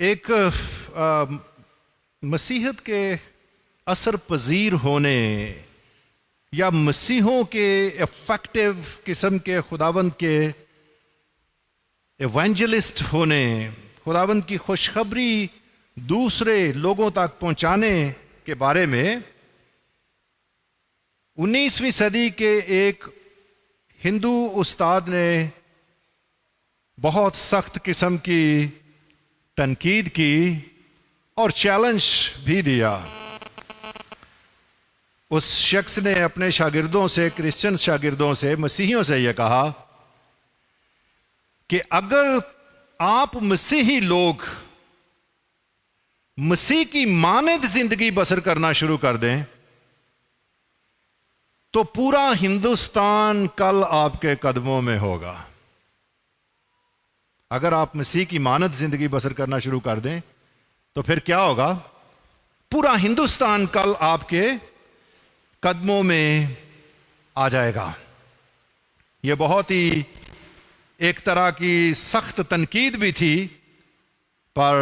ایک مسیحیت کے اثر پذیر ہونے یا مسیحوں کے افیکٹو قسم کے خداوند کے ایوانجلسٹ ہونے، خداوند کی خوشخبری دوسرے لوگوں تک پہنچانے کے بارے میں 19ویں صدی کے ایک ہندو استاد نے بہت سخت قسم کی تنقید کی اور چیلنج بھی دیا۔ اس شخص نے اپنے شاگردوں سے، کرسچن شاگردوں سے، مسیحیوں سے یہ کہا کہ اگر آپ مسیحی لوگ مسیح کی مانند زندگی بسر کرنا شروع کر دیں تو پورا ہندوستان کل آپ کے قدموں میں ہوگا۔ اگر آپ مسیح کی مانند زندگی بسر کرنا شروع کر دیں تو پھر کیا ہوگا؟ پورا ہندوستان کل آپ کے قدموں میں آ جائے گا۔ یہ بہت ہی ایک طرح کی سخت تنقید بھی تھی، پر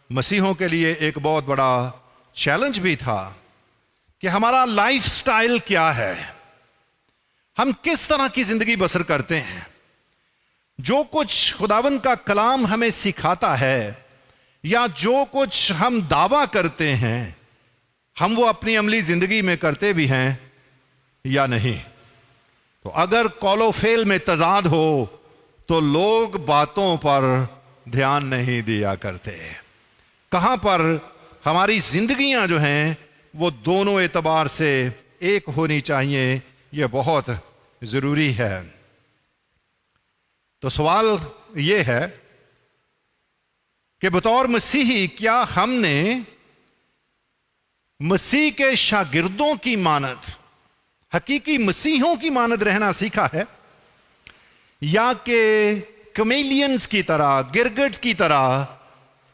مسیحوں کے لیے ایک بہت بڑا چیلنج بھی تھا کہ ہمارا لائف سٹائل کیا ہے، ہم کس طرح کی زندگی بسر کرتے ہیں۔ جو کچھ خداوند کا کلام ہمیں سکھاتا ہے یا جو کچھ ہم دعویٰ کرتے ہیں، ہم وہ اپنی عملی زندگی میں کرتے بھی ہیں یا نہیں۔ تو اگر قول و فعل میں تضاد ہو تو لوگ باتوں پر دھیان نہیں دیا کرتے۔ کہاں پر ہماری زندگیاں جو ہیں وہ دونوں اعتبار سے ایک ہونی چاہیے، یہ بہت ضروری ہے۔ تو سوال یہ ہے کہ بطور مسیحی کیا ہم نے مسیح کے شاگردوں کی مانند، حقیقی مسیحوں کی مانند رہنا سیکھا ہے، یا کہ کمیلینز کی طرح، گرگٹ کی طرح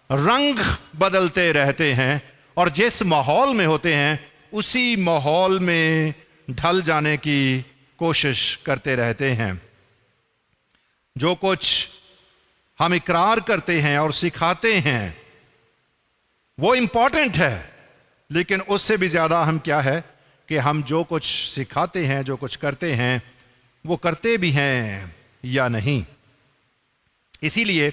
رنگ بدلتے رہتے ہیں اور جس ماحول میں ہوتے ہیں اسی ماحول میں ڈھل جانے کی کوشش کرتے رہتے ہیں؟ جو کچھ ہم اقرار کرتے ہیں اور سکھاتے ہیں وہ امپورٹنٹ ہے، لیکن اس سے بھی زیادہ ہم کیا ہے کہ ہم جو کچھ سکھاتے ہیں، جو کچھ کرتے ہیں، وہ کرتے بھی ہیں یا نہیں۔ اسی لیے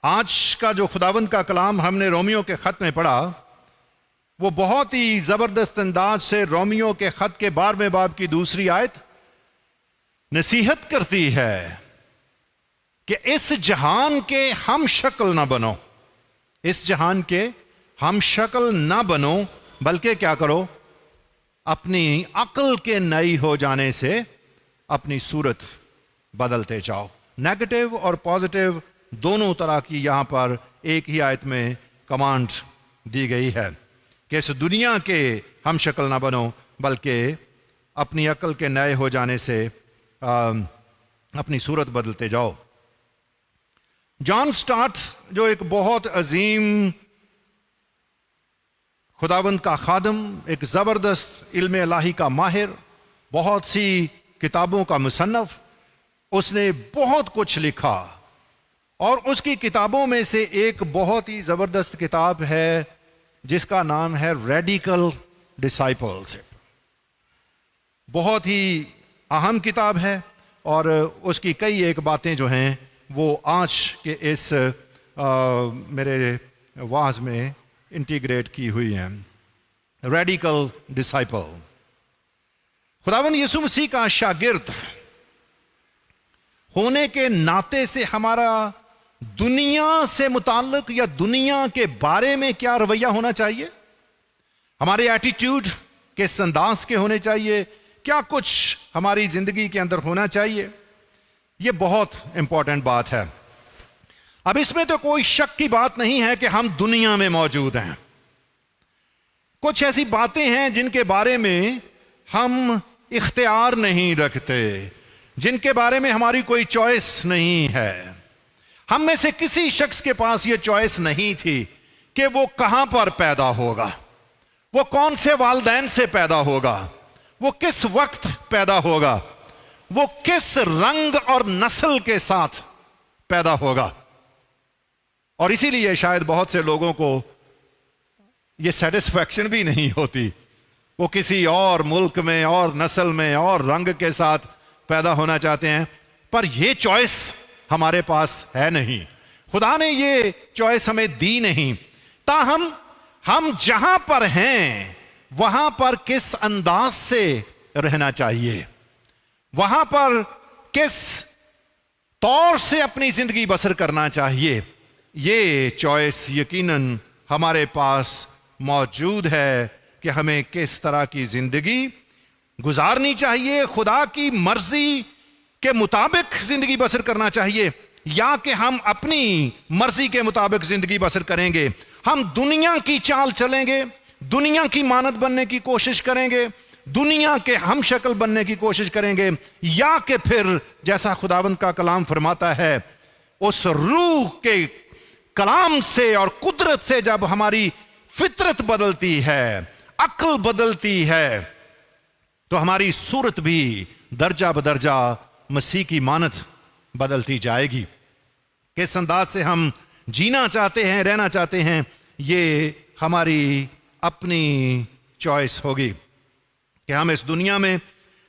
آج کا جو خداوند کا کلام ہم نے رومیوں کے خط میں پڑھا، وہ بہت ہی زبردست انداز سے رومیوں کے خط کے 12ویں باب کی 2 آیت نصیحت کرتی ہے کہ اس جہان کے ہم شکل نہ بنو، اس جہان کے ہم شکل نہ بنو، بلکہ کیا کرو؟ اپنی عقل کے نئی ہو جانے سے اپنی صورت بدلتے جاؤ۔ نیگیٹو اور پازیٹو دونوں طرح کی یہاں پر ایک ہی آیت میں کمانڈ دی گئی ہے کہ اس دنیا کے ہم شکل نہ بنو، بلکہ اپنی عقل کے نئے ہو جانے سے اپنی صورت بدلتے جاؤ۔ جان سٹارٹ جو ایک بہت عظیم خداوند کا خادم، ایک زبردست علم الہی کا ماہر، بہت سی کتابوں کا مصنف، اس نے بہت کچھ لکھا، اور اس کی کتابوں میں سے ایک بہت ہی زبردست کتاب ہے جس کا نام ہے ریڈیکل ڈسائپلشپ۔ بہت ہی اہم کتاب ہے اور اس کی کئی ایک باتیں جو ہیں وہ آج کے اس میرے واعظ میں انٹیگریٹ کی ہوئی ہیں۔ ریڈیکل ڈسائپل، خداوند یسوع مسیح کا شاگرد ہونے کے ناطے سے ہمارا دنیا سے متعلق یا دنیا کے بارے میں کیا رویہ ہونا چاہیے، ہمارے ایٹیٹیوڈ کس انداز کے ہونے چاہیے، کیا کچھ ہماری زندگی کے اندر ہونا چاہیے، یہ بہت امپورٹنٹ بات ہے۔ اب اس میں تو کوئی شک کی بات نہیں ہے کہ ہم دنیا میں موجود ہیں۔ کچھ ایسی باتیں ہیں جن کے بارے میں ہم اختیار نہیں رکھتے، جن کے بارے میں ہماری کوئی چوائس نہیں ہے۔ ہم میں سے کسی شخص کے پاس یہ چوائس نہیں تھی کہ وہ کہاں پر پیدا ہوگا، وہ کون سے والدین سے پیدا ہوگا، وہ کس وقت پیدا ہوگا، وہ کس رنگ اور نسل کے ساتھ پیدا ہوگا۔ اور اسی لیے شاید بہت سے لوگوں کو یہ سیٹسفیکشن بھی نہیں ہوتی. وہ کسی اور ملک میں اور نسل میں اور رنگ کے ساتھ پیدا ہونا چاہتے ہیں, پر یہ چوائس ہمارے پاس ہے نہیں. خدا نے یہ چوائس ہمیں دی نہیں. تاہم ہم جہاں پر ہیں وہاں پر کس انداز سے رہنا چاہیے, وہاں پر کس طور سے اپنی زندگی بسر کرنا چاہیے, یہ چوائس یقیناً ہمارے پاس موجود ہے کہ ہمیں کس طرح کی زندگی گزارنی چاہیے. خدا کی مرضی کے مطابق زندگی بسر کرنا چاہیے یا کہ ہم اپنی مرضی کے مطابق زندگی بسر کریں گے. ہم دنیا کی چال چلیں گے, دنیا کی مانند بننے کی کوشش کریں گے, دنیا کے ہم شکل بننے کی کوشش کریں گے, یا کہ پھر جیسا خداوند کا کلام فرماتا ہے اس روح کے کلام سے اور قدرت سے جب ہماری فطرت بدلتی ہے, عقل بدلتی ہے, تو ہماری صورت بھی درجہ بدرجہ مسیح کی مانند بدلتی جائے گی. کس انداز سے ہم جینا چاہتے ہیں, رہنا چاہتے ہیں, یہ ہماری اپنی چوائس ہوگی کہ ہم اس دنیا میں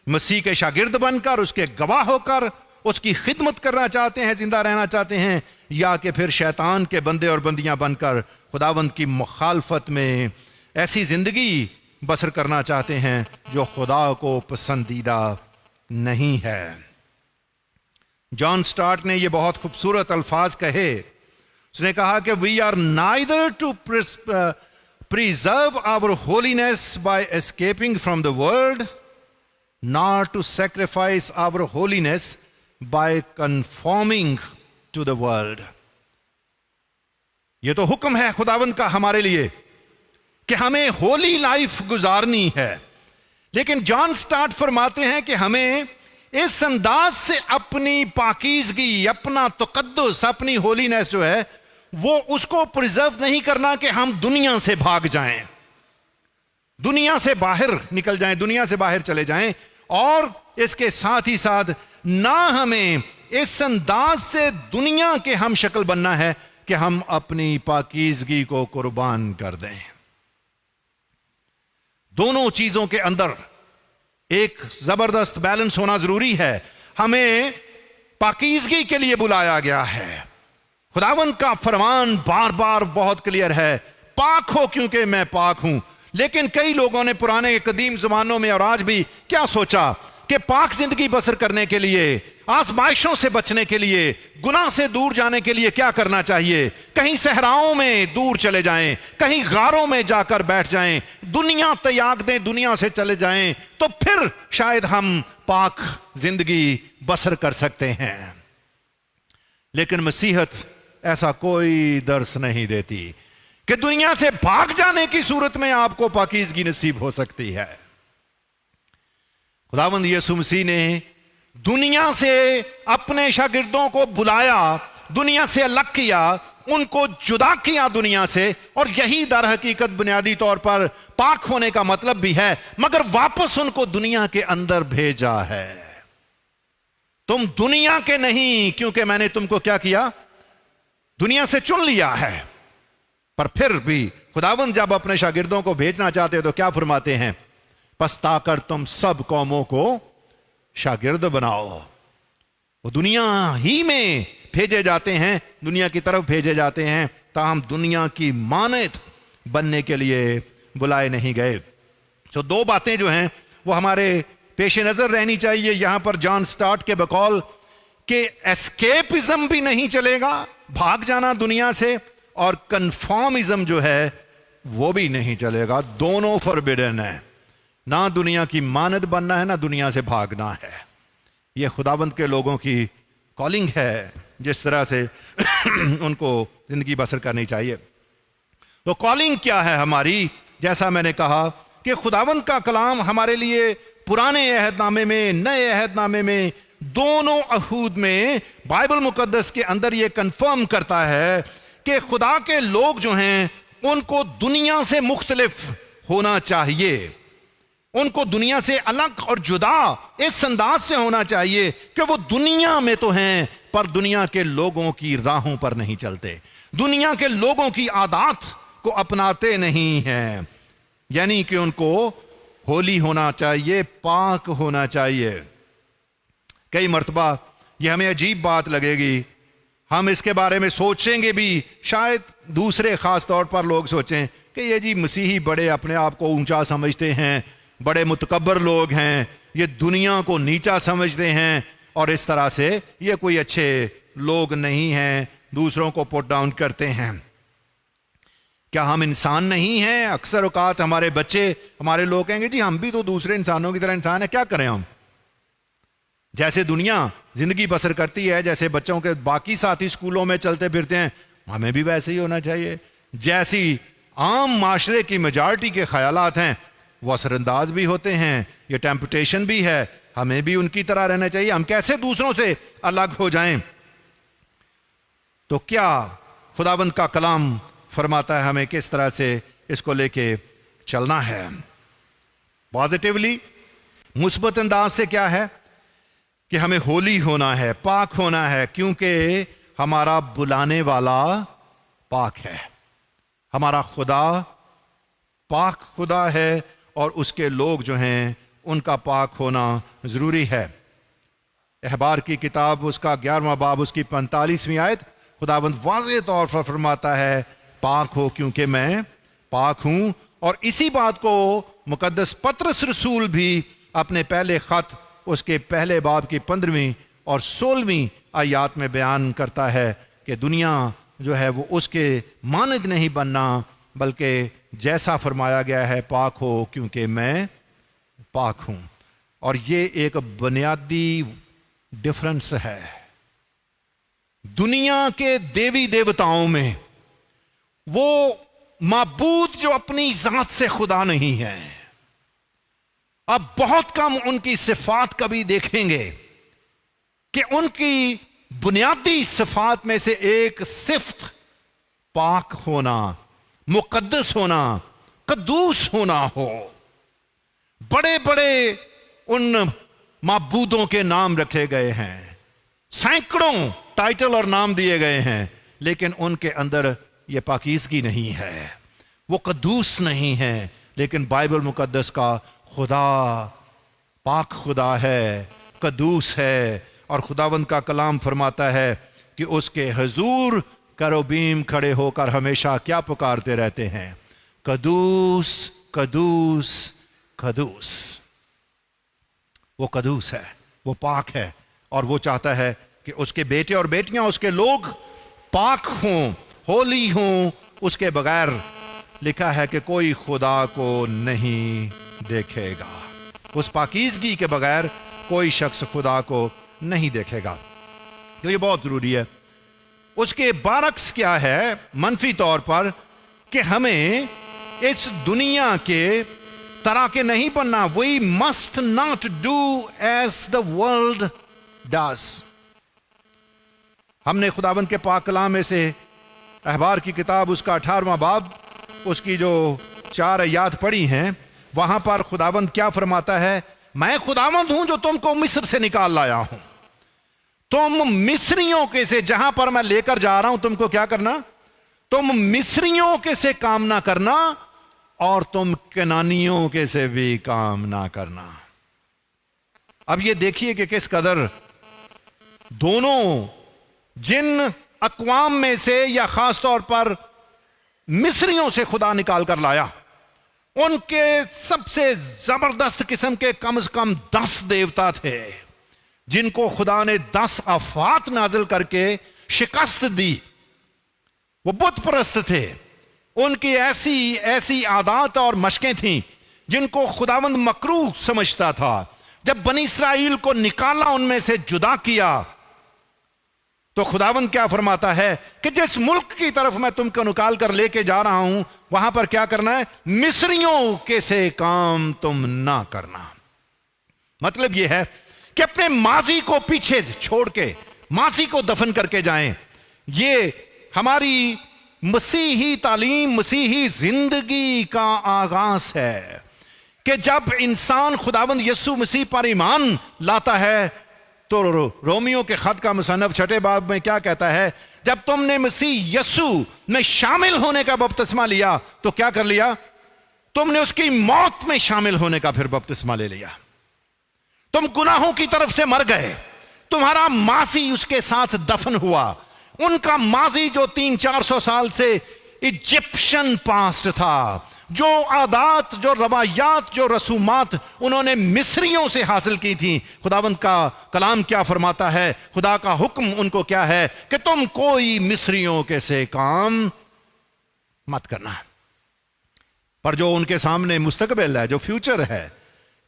مسیح کے شاگرد بن کر, اس کے گواہ ہو کر اس کی خدمت کرنا چاہتے ہیں, زندہ رہنا چاہتے ہیں, یا کہ پھر شیطان کے بندے اور بندیاں بن کر خداوند کی مخالفت میں ایسی زندگی بسر کرنا چاہتے ہیں جو خدا کو پسندیدہ نہیں ہے. جان سٹارٹ نے یہ بہت خوبصورت الفاظ کہے. اس نے کہا کہ we are neither to preserve our holiness by escaping from the world, nor to sacrifice our holiness by conforming to the world. یہ تو حکم ہے خداوند کا ہمارے لیے کہ ہمیں ہولی لائف گزارنی ہے, لیکن جان سٹارٹ فرماتے ہیں کہ ہمیں اس انداز سے اپنی پاکیزگی, اپنا تقدس, اپنی ہولینس جو ہے وہ اس کو پرزرو نہیں کرنا کہ ہم دنیا سے بھاگ جائیں, دنیا سے باہر نکل جائیں, دنیا سے باہر چلے جائیں, اور اس کے ساتھ ہی ساتھ نہ ہمیں اس انداز سے دنیا کے ہم شکل بننا ہے کہ ہم اپنی پاکیزگی کو قربان کر دیں. دونوں چیزوں کے اندر ایک زبردست بیلنس ہونا ضروری ہے. ہمیں پاکیزگی کے لیے بلایا گیا ہے. خداوند کا فرمان بار بار بہت کلیئر ہے, پاک ہو کیونکہ میں پاک ہوں. لیکن کئی لوگوں نے پرانے قدیم زمانوں میں اور آج بھی کیا سوچا کہ پاک زندگی بسر کرنے کے لیے, آزمائشوں سے بچنے کے لیے, گناہ سے دور جانے کے لیے کیا کرنا چاہیے؟ کہیں صحراؤں میں دور چلے جائیں, کہیں غاروں میں جا کر بیٹھ جائیں, دنیا تیاگ دیں, دنیا سے چلے جائیں, تو پھر شاید ہم پاک زندگی بسر کر سکتے ہیں. لیکن مسیحت ایسا کوئی درس نہیں دیتی کہ دنیا سے بھاگ جانے کی صورت میں آپ کو پاکیزگی نصیب ہو سکتی ہے. خداوند یسوع مسیح نے دنیا سے اپنے شاگردوں کو بلایا, دنیا سے الگ کیا, ان کو جدا کیا دنیا سے, اور یہی در حقیقت بنیادی طور پر پاک ہونے کا مطلب بھی ہے, مگر واپس ان کو دنیا کے اندر بھیجا ہے. تم دنیا کے نہیں کیونکہ میں نے تم کو کیا کیا؟ دنیا سے چن لیا ہے. پر پھر بھی خداوند جب اپنے شاگردوں کو بھیجنا چاہتے ہیں تو کیا فرماتے ہیں؟ پس تاکر تم سب قوموں کو شاگرد بناؤ. وہ دنیا ہی میں بھیجے جاتے ہیں, دنیا کی طرف بھیجے جاتے ہیں, تاہم دنیا کی مانند بننے کے لیے بلائے نہیں گئے. تو دو باتیں جو ہیں وہ ہمارے پیش نظر رہنی چاہیے یہاں پر جان سٹارٹ کے بقول کہ اسکیپزم بھی نہیں چلے گا, بھاگ جانا دنیا سے, اور کنفارمزم جو ہے وہ بھی نہیں چلے گا. دونوں فوربیڈن ہے. نہ دنیا کی مانند بننا ہے, نہ دنیا سے بھاگنا ہے. یہ خداوند کے لوگوں کی کالنگ ہے, جس طرح سے ان کو زندگی بسر کرنی چاہیے. تو کالنگ کیا ہے ہماری؟ جیسا میں نے کہا کہ خداوند کا کلام ہمارے لیے پرانے عہد نامے میں, نئے عہد نامے میں, دونوں عہود میں بائبل مقدس کے اندر یہ کنفرم کرتا ہے کہ خدا کے لوگ جو ہیں ان کو دنیا سے مختلف ہونا چاہیے, ان کو دنیا سے الگ اور جدا اس انداز سے ہونا چاہیے کہ وہ دنیا میں تو ہیں پر دنیا کے لوگوں کی راہوں پر نہیں چلتے, دنیا کے لوگوں کی عادات کو اپناتے نہیں ہیں، یعنی کہ ان کو ہولی ہونا چاہیے، پاک ہونا چاہیے۔ کئی مرتبہ یہ ہمیں عجیب بات لگے گی، ہم اس کے بارے میں سوچیں گے بھی، شاید دوسرے خاص طور پر لوگ سوچیں کہ یہ جی مسیحی بڑے اپنے آپ کو اونچا سمجھتے ہیں، بڑے متکبر لوگ ہیں، یہ دنیا کو نیچا سمجھتے ہیں، اور اس طرح سے یہ کوئی اچھے لوگ نہیں ہیں، دوسروں کو پٹ ڈاؤن کرتے ہیں۔ کیا ہم انسان نہیں ہیں؟ اکثر اوقات ہمارے بچے، ہمارے لوگ کہیں گے جی ہم بھی تو دوسرے انسانوں کی طرح انسان ہیں، کیا کریں ہم؟ جیسے دنیا زندگی بسر کرتی ہے، جیسے بچوں کے باقی ساتھی اسکولوں میں چلتے پھرتے ہیں، ہمیں بھی ویسے ہی ہونا چاہیے۔ جیسی عام معاشرے کی میجارٹی کے خیالات ہیں وہ اثر انداز بھی ہوتے ہیں، یہ ٹیمپٹیشن بھی ہے، ہمیں بھی ان کی طرح رہنا چاہیے۔ ہم کیسے دوسروں سے الگ ہو جائیں؟ تو کیا خداوند کا کلام فرماتا ہے ہمیں کس طرح سے اس کو لے کے چلنا ہے؟ پازیٹیولی، مثبت انداز سے کیا ہے کہ ہمیں ہولی ہونا ہے، پاک ہونا ہے، کیونکہ ہمارا بلانے والا پاک ہے، ہمارا خدا پاک خدا ہے، اور اس کے لوگ جو ہیں ان کا پاک ہونا ضروری ہے۔ احبار کی کتاب اس کا 11واں باب اس کی 45ویں آیت، خداوند واضح طور پر فرماتا ہے پاک ہو کیونکہ میں پاک ہوں۔ اور اسی بات کو مقدس پطرس رسول بھی اپنے پہلے خط اس کے پہلے باب کی 15ویں اور 16ویں آیات میں بیان کرتا ہے کہ دنیا جو ہے وہ اس کے مانند نہیں بننا، بلکہ جیسا فرمایا گیا ہے پاک ہو کیونکہ میں پاک ہوں۔ اور یہ ایک بنیادی ڈفرنس ہے۔ دنیا کے دیوی دیوتاؤں میں وہ معبود جو اپنی ذات سے خدا نہیں ہے، اب بہت کم ان کی صفات کبھی دیکھیں گے کہ ان کی بنیادی صفات میں سے ایک صفت پاک ہونا، مقدس ہونا، قدوس ہونا ہو۔ بڑے بڑے ان معبودوں کے نام رکھے گئے ہیں، سینکڑوں ٹائٹل اور نام دیے گئے ہیں، لیکن ان کے اندر یہ پاکیزگی نہیں ہے، وہ قدوس نہیں ہے۔ لیکن بائبل مقدس کا خدا پاک خدا ہے، قدوس ہے، اور خداوند کا کلام فرماتا ہے کہ اس کے حضور کروبیم کھڑے ہو کر ہمیشہ کیا پکارتے رہتے ہیں؟ قدوس قدوس قدوس۔ وہ قدوس ہے، وہ پاک ہے، اور وہ چاہتا ہے کہ اس کے بیٹے اور بیٹیاں، اس کے لوگ پاک ہوں، ہولی ہوں۔ اس کے بغیر لکھا ہے کہ کوئی خدا کو نہیں دیکھے گا، اس پاکیزگی کے بغیر کوئی شخص خدا کو نہیں دیکھے گا۔ تو یہ بہت ضروری ہے۔ اس کے برعکس کیا ہے منفی طور پر کہ ہمیں اس دنیا کے طرح کے نہیں بننا۔ We must not do as the world does۔ ہم نے خداوند کے پاک کلام میں سے احبار کی کتاب اس کا 18واں باب اس کی جو 4 آیات پڑھی ہیں، وہاں پر خداوند کیا فرماتا ہے؟ میں خداوند ہوں جو تم کو مصر سے نکال لایا ہوں۔ تم مصریوں کے سے جہاں پر میں لے کر جا رہا ہوں تم کو کیا کرنا؟ تم مصریوں کے سے کام نہ کرنا، اور تم کنانیوں کے سے بھی کام نہ کرنا۔ اب یہ دیکھیے کہ کس قدر دونوں جن اقوام میں سے، یا خاص طور پر مصریوں سے خدا نکال کر لایا، ان کے سب سے زبردست قسم کے کم از کم 10 دیوتا تھے جن کو خدا نے 10 آفات نازل کر کے شکست دی۔ وہ بت پرست تھے، ان کی ایسی عادات اور مشقیں تھیں جن کو خداوند مکروہ سمجھتا تھا۔ جب بنی اسرائیل کو نکالا، ان میں سے جدا کیا، تو خداوند کیا فرماتا ہے کہ جس ملک کی طرف میں تم کو نکال کر لے کے جا رہا ہوں، وہاں پر کیا کرنا ہے؟ مصریوں کے سے کام تم نہ کرنا۔ مطلب یہ ہے کہ اپنے ماضی کو پیچھے چھوڑ کے ماضی کو دفن کر کے جائیں۔ یہ ہماری مسیحی تعلیم، مسیحی زندگی کا آغاز ہے کہ جب انسان خداوند یسوع مسیح پر ایمان لاتا ہے، تو رومیو کے خط کا مصنف 6 باب میں کیا کہتا ہے؟ جب تم نے مسیح یسوع میں شامل ہونے کا بپتسمہ لیا تو کیا کر لیا؟ تم نے اس کی موت میں شامل ہونے کا پھر بپتسمہ لے لیا. تم گناہوں کی طرف سے مر گئے. تمہارا ماضی اس کے ساتھ دفن ہوا. ان کا ماضی جو 300-400 سال سے ایجپشن پاسٹ تھا، جو عادات، جو روایات، جو رسومات انہوں نے مصریوں سے حاصل کی تھیں، خداوند کا کلام کیا فرماتا ہے؟ خدا کا حکم ان کو کیا ہے کہ تم کوئی مصریوں کے سے کام مت کرنا. پر جو ان کے سامنے مستقبل ہے، جو فیوچر ہے،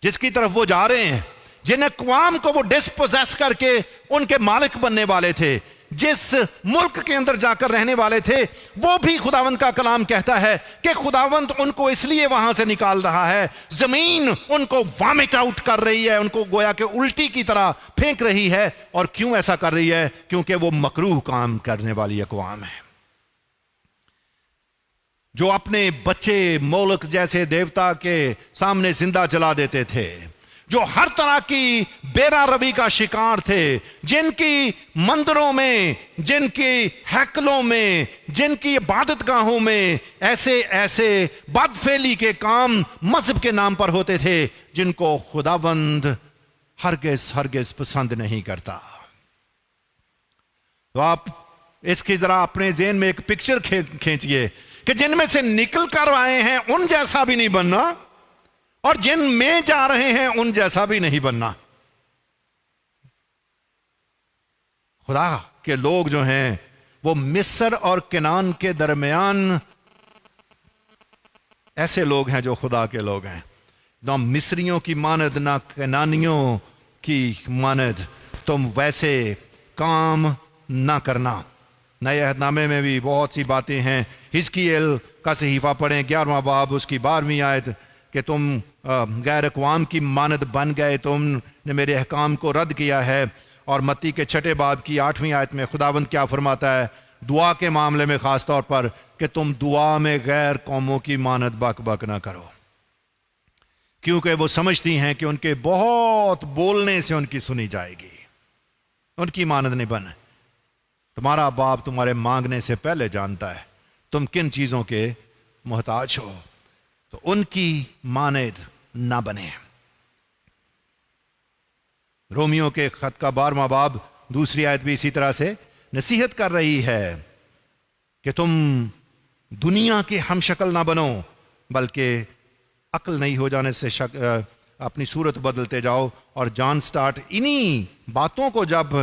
جس کی طرف وہ جا رہے ہیں، جن اقوام کو وہ ڈسپوزیس کر کے ان کے مالک بننے والے تھے، جس ملک کے اندر جا کر رہنے والے تھے، وہ بھی خداوند کا کلام کہتا ہے کہ خداوند ان کو اس لیے وہاں سے نکال رہا ہے. زمین ان کو وامٹ آؤٹ کر رہی ہے، ان کو گویا کہ الٹی کی طرح پھینک رہی ہے. اور کیوں ایسا کر رہی ہے؟ کیونکہ وہ مکروہ کام کرنے والی اقوام ہے، جو اپنے بچے مولک جیسے دیوتا کے سامنے زندہ جلا دیتے تھے، جو ہر طرح کی بیرا روی کا شکار تھے، جن کی مندروں میں، جن کی ہیکلوں میں، جن کی عبادت گاہوں میں ایسے بدفعلی کے کام مذہب کے نام پر ہوتے تھے جن کو خداوند ہرگز پسند نہیں کرتا. تو آپ اس کی ذرا اپنے ذہن میں ایک پکچر کھینچئے کہ جن میں سے نکل کر آئے ہیں ان جیسا بھی نہیں بننا، اور جن میں جا رہے ہیں ان جیسا بھی نہیں بننا. خدا کے لوگ جو ہیں وہ مصر اور کنعان کے درمیان ایسے لوگ ہیں جو خدا کے لوگ ہیں. نہ مصریوں کی مانند نہ کنعانیوں کی مانند تم ویسے کام نہ کرنا. نئے عہد نامے میں بھی بہت سی باتیں ہیں. حزقیل کا صحیفہ پڑھیں 11واں باب اس کی 12ویں آیت کہ تم غیر اقوام کی مانند بن گئے، تم نے میرے احکام کو رد کیا ہے. اور متی کے 6 باب کی 8ویں آیت میں خداوند کیا فرماتا ہے دعا کے معاملے میں، خاص طور پر کہ تم دعا میں غیر قوموں کی مانند بک بک نہ کرو، کیونکہ وہ سمجھتی ہیں کہ ان کے بہت بولنے سے ان کی سنی جائے گی. ان کی مانند نہیں بن. تمہارا باپ تمہارے مانگنے سے پہلے جانتا ہے تم کن چیزوں کے محتاج ہو، تو ان کی مانند نہ بنے. رومیو کے خط کا 12واں باب 2 آیت بھی اسی طرح سے نصیحت کر رہی ہے کہ تم دنیا کے ہم شکل نہ بنو، بلکہ عقل نہیں ہو جانے سے اپنی صورت بدلتے جاؤ. اور جان سٹارٹ انہی باتوں کو جب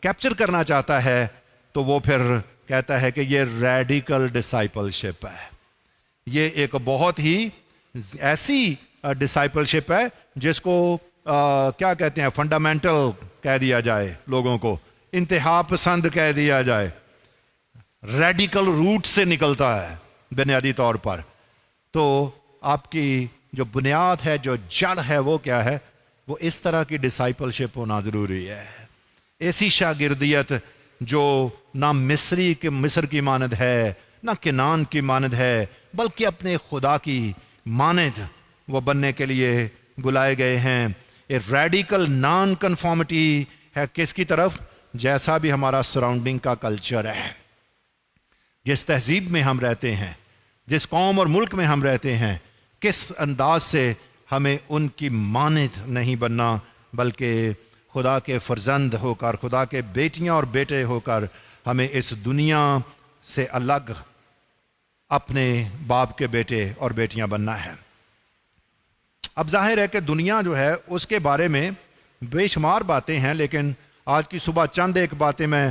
کیپچر کرنا چاہتا ہے تو وہ پھر کہتا ہے کہ یہ ریڈیکل ڈسائپلشپ ہے. یہ ایک بہت ہی ایسی ڈسائپلشپ ہے جس کو کیا کہتے ہیں، فنڈامنٹل کہہ دیا جائے، لوگوں کو انتہا پسند کہہ دیا جائے. ریڈیکل روٹ سے نکلتا ہے بنیادی طور پر. تو آپ کی جو بنیاد ہے، جو جڑ ہے، وہ کیا ہے؟ وہ اس طرح کی ڈسائپلشپ ہونا ضروری ہے. ایسی شاگردیت جو نہ مصر کی مانند ہے، نہ کنعان کی مانند ہے، بلکہ اپنے خدا کی مانند وہ بننے کے لیے بلائے گئے ہیں. ایک ریڈیکل نان کنفارمٹی ہے کس کی طرف؟ جیسا بھی ہمارا سراؤنڈنگ کا کلچر ہے، جس تہذیب میں ہم رہتے ہیں، جس قوم اور ملک میں ہم رہتے ہیں، کس انداز سے ہمیں ان کی مانند نہیں بننا، بلکہ خدا کے فرزند ہو کر، خدا کے بیٹیاں اور بیٹے ہو کر ہمیں اس دنیا سے الگ اپنے باپ کے بیٹے اور بیٹیاں بننا ہے. اب ظاہر ہے کہ دنیا جو ہے اس کے بارے میں بے شمار باتیں ہیں، لیکن آج کی صبح چند ایک باتیں میں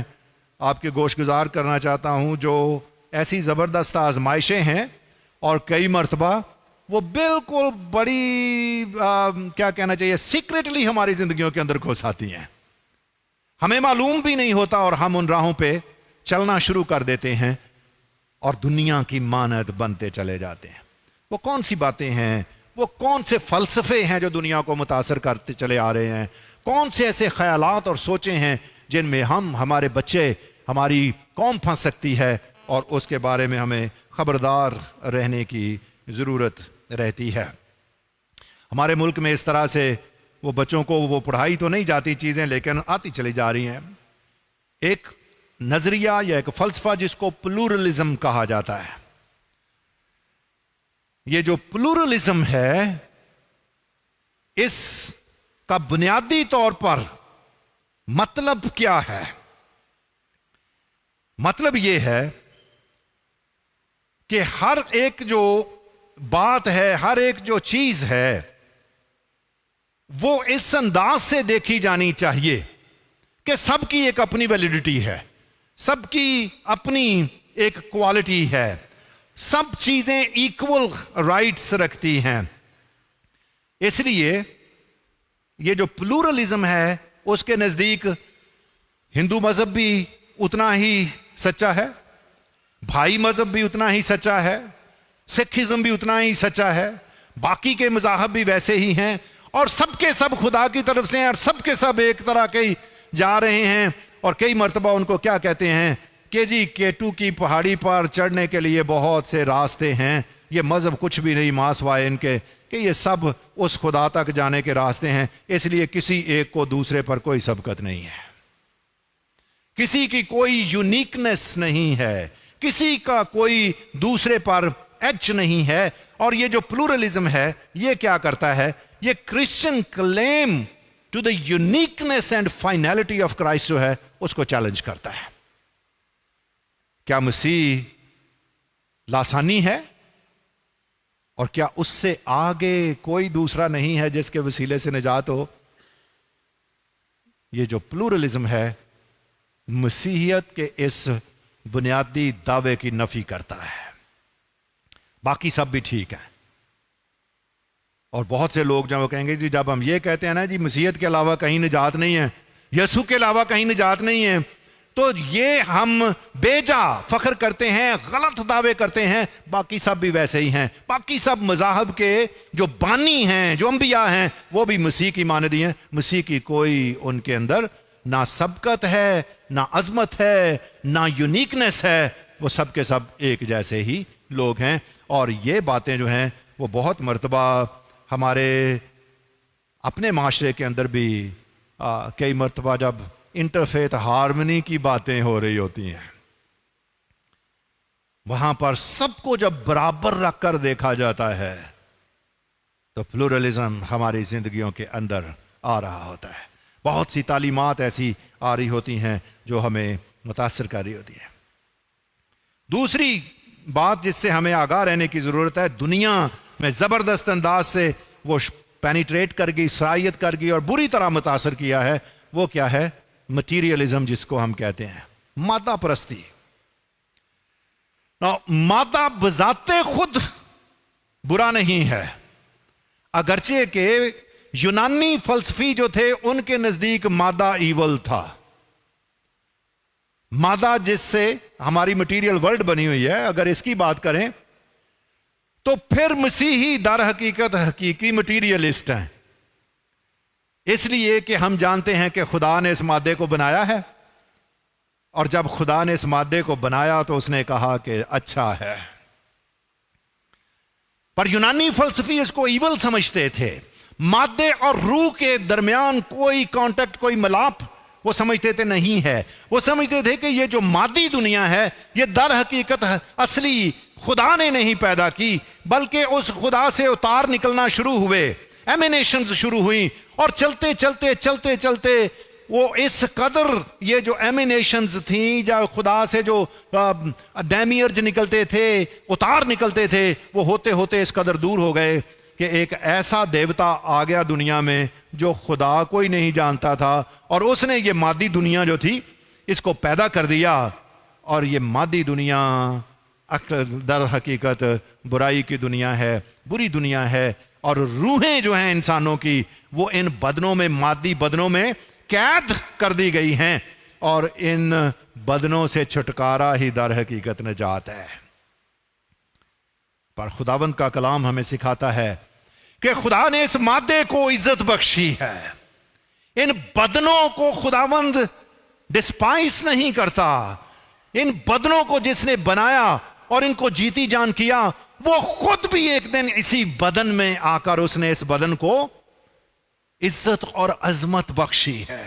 آپ کے گوش گزار کرنا چاہتا ہوں جو ایسی زبردست آزمائشیں ہیں اور کئی مرتبہ وہ بالکل بڑی کیا کہنا چاہیے سیکریٹلی ہماری زندگیوں کے اندر گھس آتی ہیں. ہمیں معلوم بھی نہیں ہوتا اور ہم ان راہوں پہ چلنا شروع کر دیتے ہیں اور دنیا کی مانند بنتے چلے جاتے ہیں. وہ کون سی باتیں ہیں، وہ کون سے فلسفے ہیں جو دنیا کو متاثر کرتے چلے آ رہے ہیں؟ کون سے ایسے خیالات اور سوچیں ہیں جن میں ہمارے بچے، ہماری قوم پھنس سکتی ہے، اور اس کے بارے میں ہمیں خبردار رہنے کی ضرورت رہتی ہے. ہمارے ملک میں اس طرح سے وہ بچوں کو وہ پڑھائی تو نہیں جاتی چیزیں، لیکن آتی چلی جا رہی ہیں. ایک نظریہ یا ایک فلسفہ جس کو پلورلزم کہا جاتا ہے. یہ جو پلورلزم ہے اس کا بنیادی طور پر مطلب کیا ہے؟ مطلب یہ ہے کہ ہر ایک جو بات ہے، ہر ایک جو چیز ہے، وہ اس انداز سے دیکھی جانی چاہیے کہ سب کی ایک اپنی ویلیڈیٹی ہے، سب کی اپنی ایک کوالٹی ہے، سب چیزیں ایکول رائٹس رکھتی ہیں. اس لیے یہ جو پلورلزم ہے اس کے نزدیک ہندو مذہب بھی اتنا ہی سچا ہے، بھائی مذہب بھی اتنا ہی سچا ہے، سکھزم بھی اتنا ہی سچا ہے، باقی کے مذاہب بھی ویسے ہی ہیں، اور سب کے سب خدا کی طرف سے ہیں، اور سب کے سب ایک طرح کے جا رہے ہیں. اور کئی مرتبہ ان کو کیا کہتے ہیں کہ جی کیٹو کی پہاڑی پر چڑھنے کے لیے بہت سے راستے ہیں، یہ مذہب کچھ بھی نہیں ماں سوائے ان کے کہ یہ سب اس خدا تک جانے کے راستے ہیں، اس لیے کسی ایک کو دوسرے پر کوئی سبقت نہیں ہے، کسی کی کوئی یونیکنس نہیں ہے، کسی کا کوئی دوسرے پر ایج نہیں ہے. اور یہ جو پلورلزم ہے یہ کیا کرتا ہے؟ یہ Christian claim to the uniqueness and finality of Christ جو ہے اس کو چیلنج کرتا ہے. کیا مسیح لاسانی ہے؟ اور کیا اس سے آگے کوئی دوسرا نہیں ہے جس کے وسیلے سے نجات ہو؟ یہ جو پلورلزم ہے مسیحیت کے اس بنیادی دعوے کی نفی کرتا ہے. باقی سب بھی ٹھیک ہیں. اور بہت سے لوگ جب وہ کہیں گے جی جب ہم یہ کہتے ہیں نا جی مسیحیت کے علاوہ کہیں نجات نہیں ہے، یسوع کے علاوہ کہیں نجات نہیں ہے، تو یہ ہم بے جا فخر کرتے ہیں، غلط دعوے کرتے ہیں. باقی سب بھی ویسے ہی ہیں، باقی سب مذاہب کے جو بانی ہیں، جو انبیاء ہیں، وہ بھی مسیح کی مانندی ہیں. مسیح کی کوئی ان کے اندر نہ سبقت ہے، نہ عظمت ہے، نہ یونیکنس ہے. وہ سب کے سب ایک جیسے ہی لوگ ہیں. اور یہ باتیں جو ہیں وہ بہت مرتبہ ہمارے اپنے معاشرے کے اندر بھی کئی مرتبہ جب انٹرفیتھ ہارمنی کی باتیں ہو رہی ہوتی ہیں، وہاں پر سب کو جب برابر رکھ کر دیکھا جاتا ہے تو پلورلزم ہماری زندگیوں کے اندر آ رہا ہوتا ہے. بہت سی تعلیمات ایسی آ رہی ہوتی ہیں جو ہمیں متاثر کر رہی ہوتی ہے. دوسری بات جس سے ہمیں آگاہ رہنے کی ضرورت ہے، دنیا میں زبردست انداز سے وہ پینیٹریٹ کر گئی، سرایت کر گئی اور بری طرح متاثر کیا ہے، وہ کیا ہے؟ مٹیریلزم جس کو ہم کہتے ہیں، مادہ پرستی. مادہ بذات خود برا نہیں ہے، اگرچہ کہ یونانی فلسفی جو تھے ان کے نزدیک مادہ ایول تھا. مادہ جس سے ہماری مٹیریل ورلڈ بنی ہوئی ہے، اگر اس کی بات کریں تو پھر مسیحی در حقیقت حقیقی مٹیریلسٹ ہیں. اس لیے کہ ہم جانتے ہیں کہ خدا نے اس مادے کو بنایا ہے، اور جب خدا نے اس مادے کو بنایا تو اس نے کہا کہ اچھا ہے. پر یونانی فلسفی اس کو ایول سمجھتے تھے. مادے اور روح کے درمیان کوئی کانٹیکٹ، کوئی ملاپ وہ سمجھتے تھے نہیں ہے. وہ سمجھتے تھے کہ یہ جو مادی دنیا ہے یہ در حقیقت اصلی خدا نے نہیں پیدا کی، بلکہ اس خدا سے اتار نکلنا شروع ہوئے، ایمینیشنز شروع ہوئیں، اور چلتے چلتے چلتے چلتے وہ اس قدر یہ جو ایمینیشنز تھیں، یا خدا سے جو ڈیمیرج نکلتے تھے، اتار نکلتے تھے، وہ ہوتے ہوتے اس قدر دور ہو گئے کہ ایک ایسا دیوتا آ گیا دنیا میں جو خدا کوئی نہیں جانتا تھا، اور اس نے یہ مادی دنیا جو تھی اس کو پیدا کر دیا. اور یہ مادی دنیا در حقیقت برائی کی دنیا ہے، بری دنیا ہے. اور روحیں جو ہیں انسانوں کی وہ ان بدنوں میں، مادی بدنوں میں قید کر دی گئی ہیں، اور ان بدنوں سے چھٹکارا ہی در حقیقت نجات ہے. پر خداوند کا کلام ہمیں سکھاتا ہے کہ خدا نے اس مادے کو عزت بخشی ہے. ان بدنوں کو خداوند ڈسپائس نہیں کرتا. ان بدنوں کو جس نے بنایا اور ان کو جیتی جان کیا، وہ خود بھی ایک دن اسی بدن میں آ کر اس نے اس بدن کو عزت اور عظمت بخشی ہے.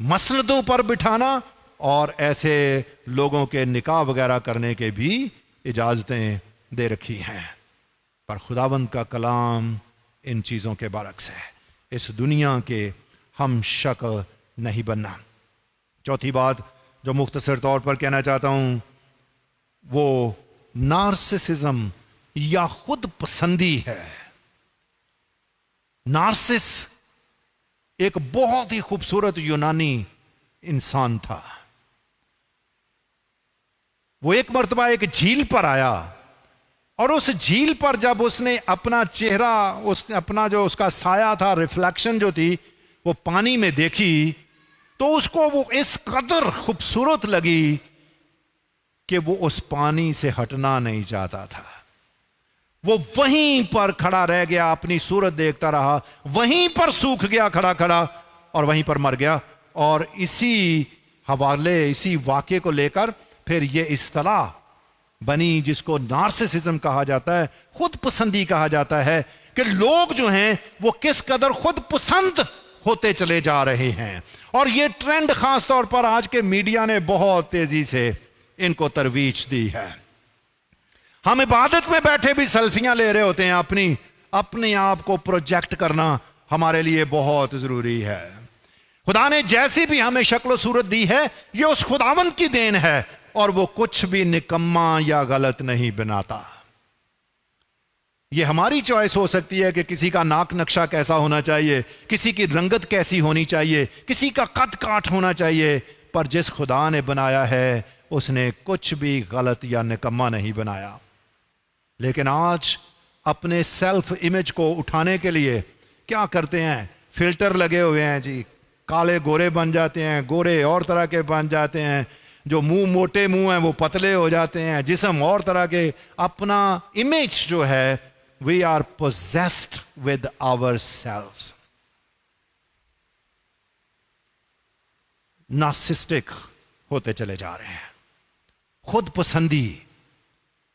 مسندوں پر بٹھانا اور ایسے لوگوں کے نکاح وغیرہ کرنے کے بھی اجازتیں دے رکھی ہیں. پر خداوند کا کلام ان چیزوں کے برعکس ہے. اس دنیا کے ہم شکل نہیں بننا. چوتھی بات جو مختصر طور پر کہنا چاہتا ہوں وہ نارسسزم یا خود پسندی ہے. نارسس ایک بہت ہی خوبصورت یونانی انسان تھا. وہ ایک مرتبہ ایک جھیل پر آیا اور اس جھیل پر جب اس نے اپنا چہرہ اپنا جو اس کا سایہ تھا ریفلیکشن جو تھی وہ پانی میں دیکھی تو اس کو وہ اس قدر خوبصورت لگی کہ وہ اس پانی سے ہٹنا نہیں چاہتا تھا. وہ وہیں پر کھڑا رہ گیا, اپنی صورت دیکھتا رہا, وہیں پر سوکھ گیا کھڑا کھڑا اور وہیں پر مر گیا. اور اسی حوالے اسی واقعے کو لے کر پھر یہ اصطلاح بنی جس کو نارسسزم کہا جاتا ہے, خود پسندی کہا جاتا ہے, کہ لوگ جو ہیں وہ کس قدر خود پسند ہوتے چلے جا رہے ہیں. اور یہ ٹرینڈ خاص طور پر آج کے میڈیا نے بہت تیزی سے ان کو ترویج دی ہے. ہم عبادت میں بیٹھے بھی سیلفیاں لے رہے ہوتے ہیں. اپنے آپ کو پروجیکٹ کرنا ہمارے لیے بہت ضروری ہے. خدا نے جیسی بھی ہمیں شکل و صورت دی ہے یہ اس خداوند کی دین ہے اور وہ کچھ بھی نکما یا غلط نہیں بناتا. یہ ہماری چوائس ہو سکتی ہے کہ کسی کا ناک نقشہ کیسا ہونا چاہیے, کسی کی رنگت کیسی ہونی چاہیے, کسی کا قد کاٹ ہونا چاہیے, پر جس خدا نے بنایا ہے اس نے کچھ بھی غلط یا نکما نہیں بنایا. لیکن آج اپنے سیلف امیج کو اٹھانے کے لیے کیا کرتے ہیں, فلٹر لگے ہوئے ہیں جی, کالے گورے بن جاتے ہیں, گورے اور طرح کے بن جاتے ہیں, جو منہ موٹے منہ ہیں وہ پتلے ہو جاتے ہیں, جسم اور طرح کے. اپنا امیج جو ہے we are possessed with ourselves. Narcissistic ہوتے چلے جا رہے ہیں, خود پسندی.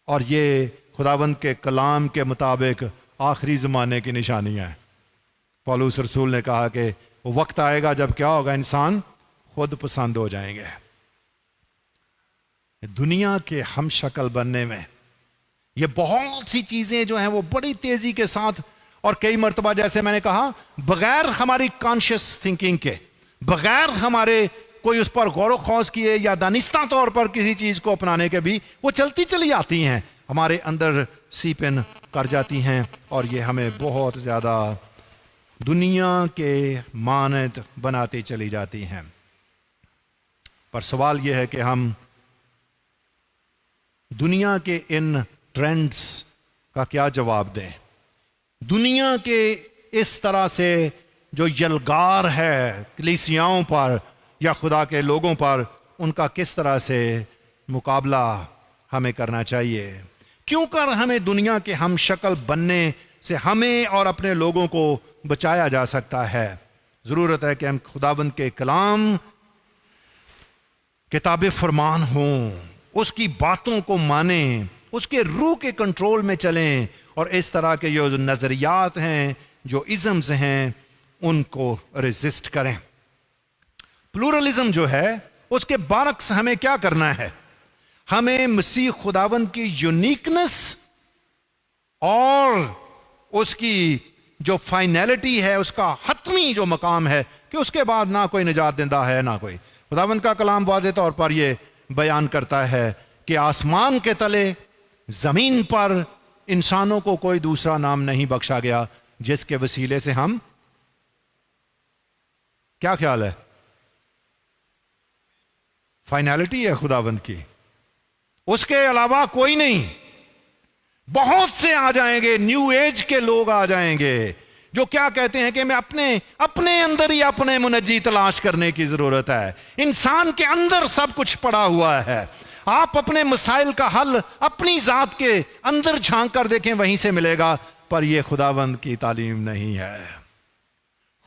اور یہ خداوند کے کلام کے مطابق آخری زمانے کی نشانی ہے. پولس رسول نے کہا کہ وقت آئے گا جب کیا ہوگا, انسان خود پسند ہو جائیں گے. دنیا کے ہم شکل بننے میں یہ بہت سی چیزیں جو ہیں وہ بڑی تیزی کے ساتھ اور کئی مرتبہ جیسے میں نے کہا بغیر ہماری کانشیس تھنکنگ کے, بغیر ہمارے کوئی اس پر غور و خوض کیے یا دانستہ طور پر کسی چیز کو اپنانے کے بھی وہ چلتی چلی آتی ہیں, ہمارے اندر سیپ ان کر جاتی ہیں اور یہ ہمیں بہت زیادہ دنیا کے مانند بناتی چلی جاتی ہیں. پر سوال یہ ہے کہ ہم دنیا کے ان ٹرینڈز کا کیا جواب دیں. دنیا کے اس طرح سے جو یلغار ہے کلیسیاؤں پر یا خدا کے لوگوں پر, ان کا کس طرح سے مقابلہ ہمیں کرنا چاہیے. کیوں کر ہمیں دنیا کے ہم شکل بننے سے ہمیں اور اپنے لوگوں کو بچایا جا سکتا ہے. ضرورت ہے کہ ہم خداوند کے کلام کتاب فرمان ہوں, اس کی باتوں کو مانیں, اس کے روح کے کنٹرول میں چلیں اور اس طرح کے جو نظریات ہیں, جو ازمز ہیں, ان کو ریزسٹ کریں. پلورلزم جو ہے اس کے برعکس ہمیں کیا کرنا ہے, ہمیں مسیح خداوند کی یونیکنس اور اس کی جو فائنلٹی ہے, اس کا حتمی جو مقام ہے کہ اس کے بعد نہ کوئی نجات دہندہ ہے نہ کوئی. خداوند کا کلام واضح طور پر یہ بیان کرتا ہے کہ آسمان کے تلے زمین پر انسانوں کو کوئی دوسرا نام نہیں بخشا گیا جس کے وسیلے سے ہم, کیا خیال ہے, فائنلٹی ہے خداوند کی, اس کے علاوہ کوئی نہیں. بہت سے آ جائیں گے, نیو ایج کے لوگ آ جائیں گے جو کیا کہتے ہیں کہ میں اپنے اندر ہی اپنے منجی تلاش کرنے کی ضرورت ہے. انسان کے اندر سب کچھ پڑا ہوا ہے, آپ اپنے مسائل کا حل اپنی ذات کے اندر جھانک کر دیکھیں, وہیں سے ملے گا. پر یہ خداوند کی تعلیم نہیں ہے.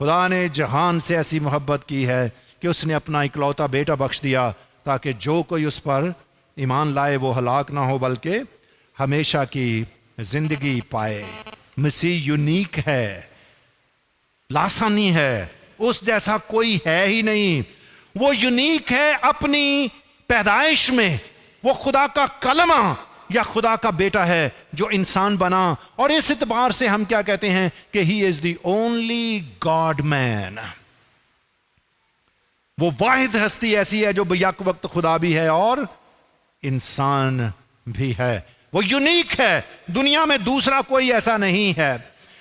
خدا نے جہان سے ایسی محبت کی ہے کہ اس نے اپنا اکلوتا بیٹا بخش دیا تاکہ جو کوئی اس پر ایمان لائے وہ ہلاک نہ ہو بلکہ ہمیشہ کی زندگی پائے. مسیح یونیک ہے, لاسانی ہے, اس جیسا کوئی ہے ہی نہیں. وہ یونیک ہے اپنی پیدائش میں، وہ خدا کا کلمہ یا خدا کا بیٹا ہے جو انسان بنا، اور اس اعتبار سے ہم کیا کہتے ہیں کہ ہی از دی اونلی گاڈ مین. وہ واحد ہستی ایسی ہے جو بیک وقت خدا بھی ہے اور انسان بھی ہے. وہ یونیک ہے، دنیا میں دوسرا کوئی ایسا نہیں ہے،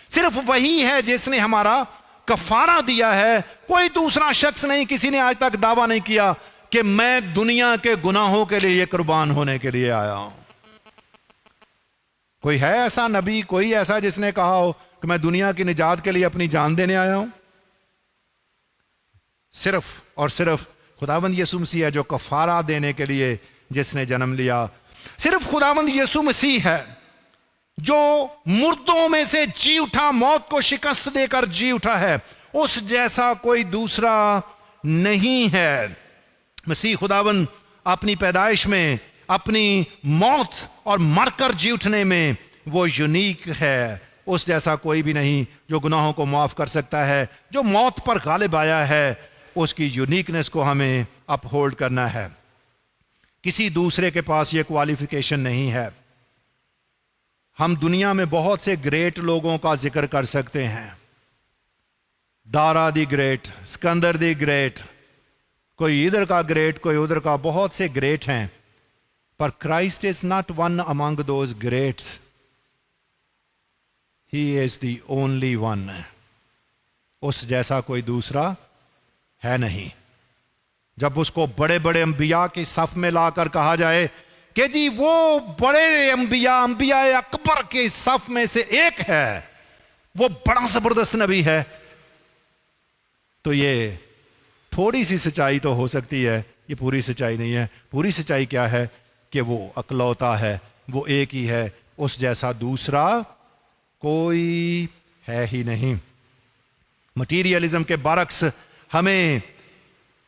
صرف وہی ہے جس نے ہمارا کفارہ دیا ہے. کوئی دوسرا شخص نہیں، کسی نے آج تک دعویٰ نہیں کیا کہ میں دنیا کے گناہوں کے لیے قربان ہونے کے لیے آیا ہوں. کوئی ہے ایسا نبی، کوئی ایسا جس نے کہا ہو کہ میں دنیا کی نجات کے لیے اپنی جان دینے آیا ہوں؟ صرف اور صرف خداوند یسوع مسیح ہے جو کفارہ دینے کے لیے جس نے جنم لیا. صرف خداوند یسوع مسیح ہے جو مردوں میں سے جی اٹھا، موت کو شکست دے کر جی اٹھا ہے. اس جیسا کوئی دوسرا نہیں ہے. مسیح خداوند اپنی پیدائش میں، اپنی موت اور مر کر جی اٹھنے میں وہ یونیک ہے. اس جیسا کوئی بھی نہیں جو گناہوں کو معاف کر سکتا ہے، جو موت پر غالب آیا ہے. اس کی یونیکنس کو ہمیں اپ ہولڈ کرنا ہے. کسی دوسرے کے پاس یہ کوالیفیکیشن نہیں ہے. ہم دنیا میں بہت سے گریٹ لوگوں کا ذکر کر سکتے ہیں، دارا the great, Sikandar the great, کوئی ادھر کا گریٹ، کوئی ادھر کا، بہت سے گریٹ ہیں. پر Christ is not one among those greats. He is the only one. اس جیسا کوئی دوسرا ہے نہیں. جب اس کو بڑے بڑے انبیاء کی صف میں لا کر کہا جائے کہ جی وہ بڑے انبیاء اکبر کے صف میں سے ایک ہے، وہ بڑا زبردست نبی ہے، تو یہ تھوڑی سی سچائی تو ہو سکتی ہے، یہ پوری سچائی نہیں ہے. پوری سچائی کیا ہے کہ وہ اکلوتا ہے، وہ ایک ہی ہے، اس جیسا دوسرا کوئی ہے ہی نہیں. مٹیریلزم کے برعکس ہمیں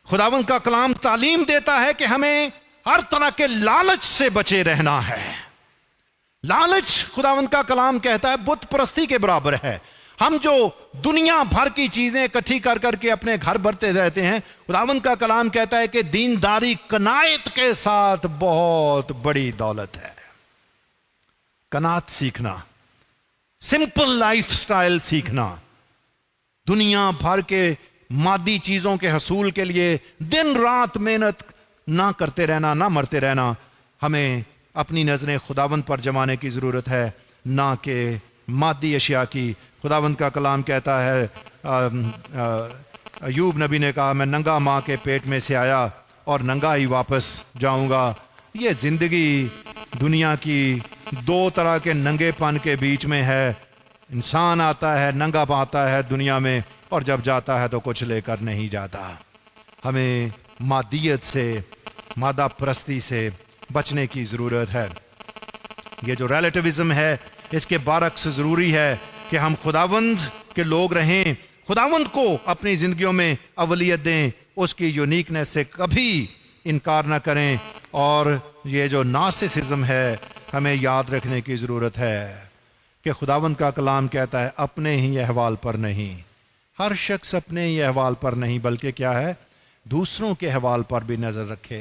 خداوند کا کلام تعلیم دیتا ہے کہ ہمیں ہر طرح کے لالچ سے بچے رہنا ہے. لالچ، خداوند کا کلام کہتا ہے، بت پرستی کے برابر ہے. ہم جو دنیا بھر کی چیزیں اکٹھی کر کر کے اپنے گھر بھرتے رہتے ہیں، خداوند کا کلام کہتا ہے کہ دینداری قناعت کے ساتھ بہت بڑی دولت ہے. قناعت سیکھنا، سمپل لائف سٹائل سیکھنا، دنیا بھر کے مادی چیزوں کے حصول کے لیے دن رات محنت نہ کرتے رہنا، نہ مرتے رہنا. ہمیں اپنی نظریں خداوند پر جمانے کی ضرورت ہے، نہ کہ مادی اشیاء کی. خداوند کا کلام کہتا ہے، ایوب نبی نے کہا میں ننگا ماں کے پیٹ میں سے آیا اور ننگا ہی واپس جاؤں گا. یہ زندگی دنیا کی دو طرح کے ننگے پن کے بیچ میں ہے. انسان آتا ہے، ننگا پاتا ہے دنیا میں، اور جب جاتا ہے تو کچھ لے کر نہیں جاتا. ہمیں مادیت سے، مادہ پرستی سے بچنے کی ضرورت ہے. یہ جو ریلیٹیوزم ہے، اس کے برعکس ضروری ہے کہ ہم خداوند کے لوگ رہیں، خداوند کو اپنی زندگیوں میں اولیت دیں، اس کی یونیکنیس سے کبھی انکار نہ کریں. اور یہ جو نارسسزم ہے، ہمیں یاد رکھنے کی ضرورت ہے کہ خداوند کا کلام کہتا ہے اپنے ہی احوال پر نہیں. ہر شخص اپنے ہی احوال پر نہیں، بلکہ کیا ہے، دوسروں کے احوال پر بھی نظر رکھے.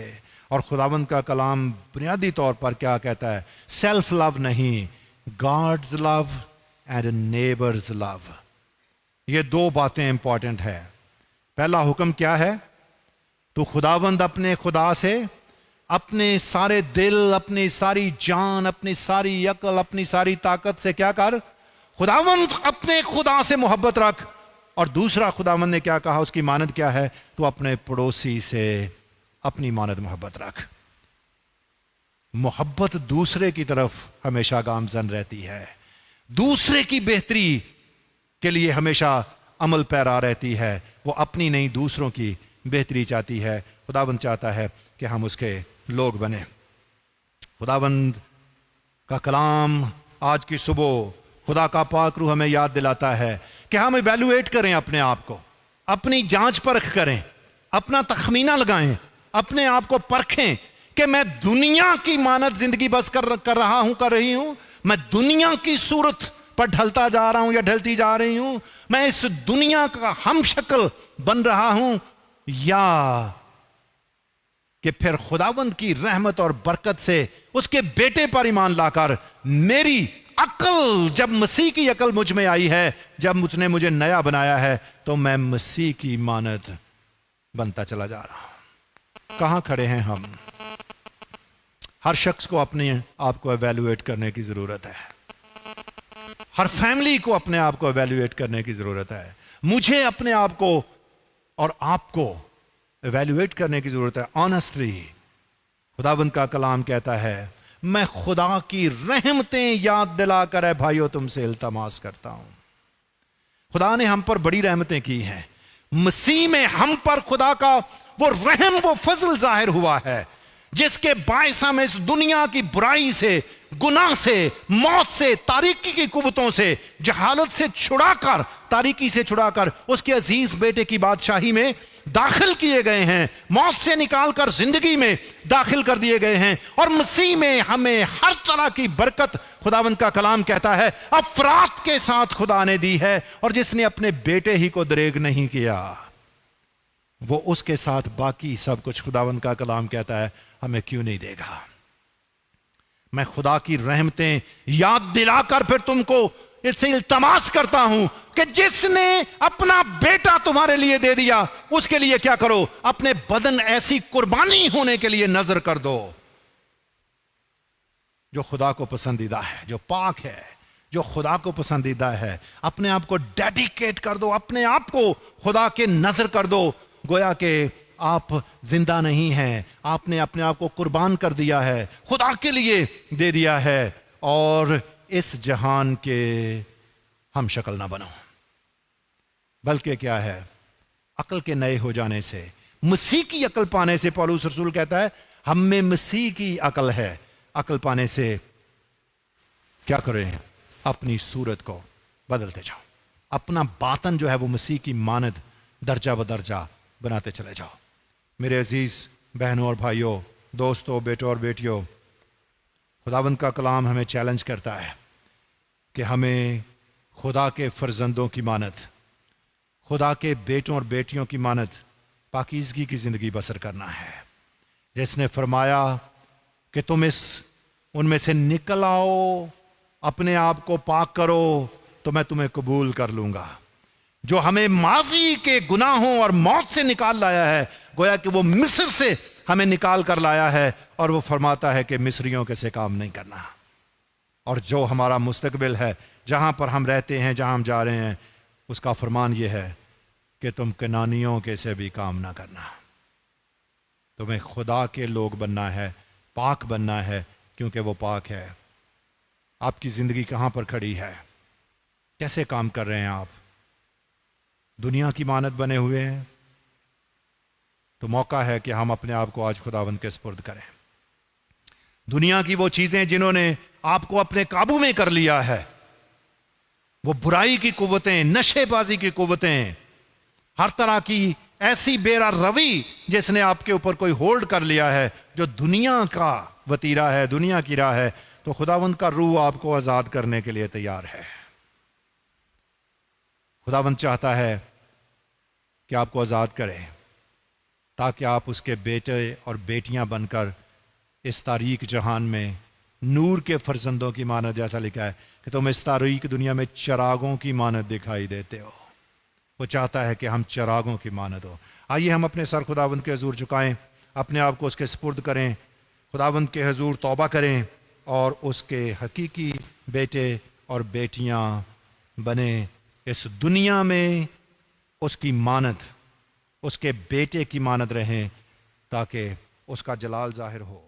اور خداوند کا کلام بنیادی طور پر کیا کہتا ہے؟ سیلف لو نہیں، گاڈز لو اینڈ نیبرز لو. یہ دو باتیں امپورٹنٹ ہے. پہلا حکم کیا ہے؟ تو خداوند اپنے خدا سے اپنے سارے دل، اپنی ساری جان، اپنی ساری عقل، اپنی ساری طاقت سے کیا کر؟ خداوند اپنے خدا سے محبت رکھ. اور دوسرا خداوند نے کیا کہا، اس کی مانند کیا ہے؟ تو اپنے پڑوسی سے اپنی مانند محبت رکھ. محبت دوسرے کی طرف ہمیشہ گامزن رہتی ہے، دوسرے کی بہتری کے لیے ہمیشہ عمل پیرا رہتی ہے. وہ اپنی نہیں، دوسروں کی بہتری چاہتی ہے. خداوند چاہتا ہے کہ ہم اس کے لوگ بنیں. خداوند کا کلام آج کی صبح خدا کا پاک روح ہمیں یاد دلاتا ہے کہ ہم ایویلویٹ کریں اپنے آپ کو، اپنی جانچ پرکھ کریں، اپنا تخمینہ لگائیں، اپنے آپ کو پرکھیں کہ میں دنیا کی مانت زندگی بس کر رہا ہوں، کر رہی ہوں، میں دنیا کی صورت پر ڈھلتا جا رہا ہوں یا ڈھلتی جا رہی ہوں، میں اس دنیا کا ہم شکل بن رہا ہوں، یا کہ پھر خداوند کی رحمت اور برکت سے اس کے بیٹے پر ایمان لا کر میری عقل، جب مسیح کی عقل مجھ میں آئی ہے، جب اس نے مجھے نیا بنایا ہے، تو میں مسیح کی مانند بنتا چلا جا رہا ہوں۔ کہاں کھڑے ہیں ہم؟ ہر شخص کو اپنے آپ کو ایویلویٹ کرنے کی ضرورت ہے، ہر فیملی کو اپنے آپ کو ایویلویٹ کرنے کی ضرورت ہے، مجھے اپنے آپ کو اور آپ کو ایویلویٹ کرنے کی ضرورت ہے آنیسٹلی۔ خداوند کا کلام کہتا ہے میں خدا کی رحمتیں یاد دلا کر اے بھائیو تم سے التماس کرتا ہوں۔ خدا نے ہم پر بڑی رحمتیں کی ہیں، مسیح میں ہم پر خدا کا وہ رحم، وہ فضل ظاہر ہوا ہے جس کے باعث ہم اس دنیا کی برائی سے، گناہ سے، موت سے، تاریکی کی قوتوں سے، جہالت سے چھڑا کر، تاریکی سے چھڑا کر اس کے عزیز بیٹے کی بادشاہی میں داخل کیے گئے ہیں، موت سے نکال کر زندگی میں داخل کر دیے گئے ہیں، اور مسیح میں ہمیں ہر طرح کی برکت، خداوند کا کلام کہتا ہے، افراط کے ساتھ خدا نے دی ہے، اور جس نے اپنے بیٹے ہی کو دریغ نہیں کیا وہ اس کے ساتھ باقی سب کچھ، خداوند کا کلام کہتا ہے، ہمیں کیوں نہیں دے گا؟ میں خدا کی رحمتیں یاد دلا کر پھر تم کو اس سے التماس کرتا ہوں کہ جس نے اپنا بیٹا تمہارے لیے دے دیا، اس کے لیے کیا کرو؟ اپنے بدن ایسی قربانی ہونے کے لیے نذر کر دو جو خدا کو پسندیدہ ہے، جو پاک ہے، جو خدا کو پسندیدہ ہے۔ اپنے آپ کو ڈیڈیکیٹ کر دو، اپنے آپ کو خدا کے نذر کر دو، گویا کہ آپ زندہ نہیں ہیں، آپ نے اپنے آپ کو قربان کر دیا ہے، خدا کے لیے دے دیا ہے، اور اس جہان کے ہم شکل نہ بنو، بلکہ کیا ہے؟ عقل کے نئے ہو جانے سے، مسیح کی عقل پانے سے۔ پولس رسول کہتا ہے ہم میں مسیح کی عقل ہے، عقل پانے سے کیا کریں؟ اپنی صورت کو بدلتے جاؤ، اپنا باطن جو ہے وہ مسیح کی مانند درجہ بدرجہ بناتے چلے جاؤ۔ میرے عزیز بہنوں اور بھائیوں، دوستوں، بیٹوں اور بیٹیوں، خداوند کا کلام ہمیں چیلنج کرتا ہے کہ ہمیں خدا کے فرزندوں کی مانند، خدا کے بیٹوں اور بیٹیوں کی مانند پاکیزگی کی زندگی بسر کرنا ہے۔ جس نے فرمایا کہ تم ان میں سے نکل آؤ، اپنے آپ کو پاک کرو تو میں تمہیں قبول کر لوں گا۔ جو ہمیں ماضی کے گناہوں اور موت سے نکال لایا ہے، گویا کہ وہ مصر سے ہمیں نکال کر لایا ہے، اور وہ فرماتا ہے کہ مصریوں کے سے کام نہیں کرنا۔ اور جو ہمارا مستقبل ہے، جہاں پر ہم رہتے ہیں، جہاں ہم جا رہے ہیں، اس کا فرمان یہ ہے کہ تم کنانیوں کے سے بھی کام نہ کرنا۔ تمہیں خدا کے لوگ بننا ہے، پاک بننا ہے، کیونکہ وہ پاک ہے۔ آپ کی زندگی کہاں پر کھڑی ہے؟ کیسے کام کر رہے ہیں آپ؟ دنیا کی مانند بنے ہوئے ہیں؟ تو موقع ہے کہ ہم اپنے آپ کو آج خداوند کے سپرد کریں۔ دنیا کی وہ چیزیں جنہوں نے آپ کو اپنے قابو میں کر لیا ہے، وہ برائی کی قوتیں، نشے بازی کی قوتیں، ہر طرح کی ایسی بیرا روی جس نے آپ کے اوپر کوئی ہولڈ کر لیا ہے، جو دنیا کا وتیرہ ہے، دنیا کی راہ ہے، تو خداوند کا روح آپ کو آزاد کرنے کے لیے تیار ہے۔ خداوند چاہتا ہے کہ آپ کو آزاد کرے تاکہ آپ اس کے بیٹے اور بیٹیاں بن کر اس تاریک جہان میں نور کے فرزندوں کی مانند، جیسا لکھا ہے کہ تم اس تاریک دنیا میں چراغوں کی مانند دکھائی دیتے ہو۔ وہ چاہتا ہے کہ ہم چراغوں کی مانند ہو۔ آئیے ہم اپنے سر خداوند کے حضور جھکائیں، اپنے آپ کو اس کے سپرد کریں، خداوند کے حضور توبہ کریں، اور اس کے حقیقی بیٹے اور بیٹیاں بنیں، اس دنیا میں اس کی مانند، اس کے بیٹے کی مانند رہیں، تاکہ اس کا جلال ظاہر ہو۔